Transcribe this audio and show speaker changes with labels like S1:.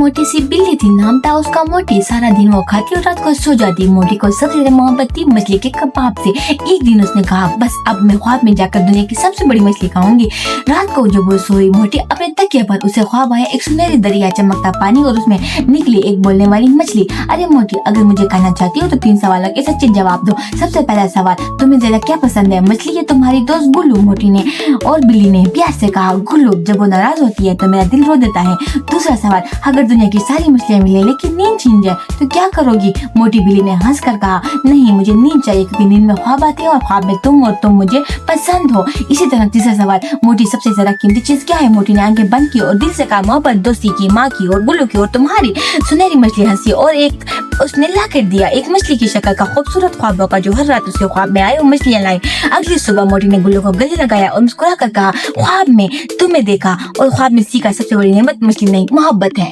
S1: मोटी सी बिल्ली थी, नाम था उसका मोटी। सारा दिन वो खाती और रात को सो जाती। मोटी को सबसे ज्यादा मोहब्बत थी मछली के कबाब से। एक दिन उसने कहा, बस अब मैं ख्वाब में जाकर दुनिया की सबसे बड़ी मछली खाऊंगी। रात को जब वो सोई, मोटी अपने तकिए पर, उसे ख्वाब आया एक सुनहरी दरिया, चमकता पानी और उसमें निकली एक बोलने वाली मछली। अरे मोटी, अगर मुझे खाना चाहती हो तो 3 सवालों के सच्चे जवाब दो। सबसे पहला सवाल, तुम्हें ज्यादा क्या पसंद है, मछली या तुम्हारी दोस्त गुल्लू? मोटी ने और बिल्ली ने प्यार से कहा, गुल्लू। जब वो नाराज होती है तो मेरा दिल रो देता है। दूसरा सवाल, अगर दुनिया की सारी मछलियां मिले लेकिन नींद छीन जाए तो क्या करोगी? मोटी बिल्ली ने हंसकर कहा, नहीं, मुझे नींद चाहिए क्योंकि नींद में ख्वाब आते हैं और ख्वाब में तुम, और तुम मुझे पसंद हो। इसी तरह तीसरा सवाल, मोटी, सबसे ज्यादा कीमती चीज क्या है? मोटी ने आंखें बंद की और दिल से कहा, मोहब्बत, दोस्ती की, माँ की और गुल्लू की और तुम्हारी। सुनहरी मछली हंसी और एक उसने लॉकेट दिया, एक मछली की शक्ल का, खूबसूरत ख्वाबों का, जो हर रात उसके ख्वाब में आए और मछलियां लाई। अगली सुबह मोटी ने गुल्लू को गले लगाया और मुस्कुरा कर कहा, ख्वाब में तुम्हें देखा और ख्वाब में सीखा, सबसे बड़ी नेमत मछली नहीं, मोहब्बत है।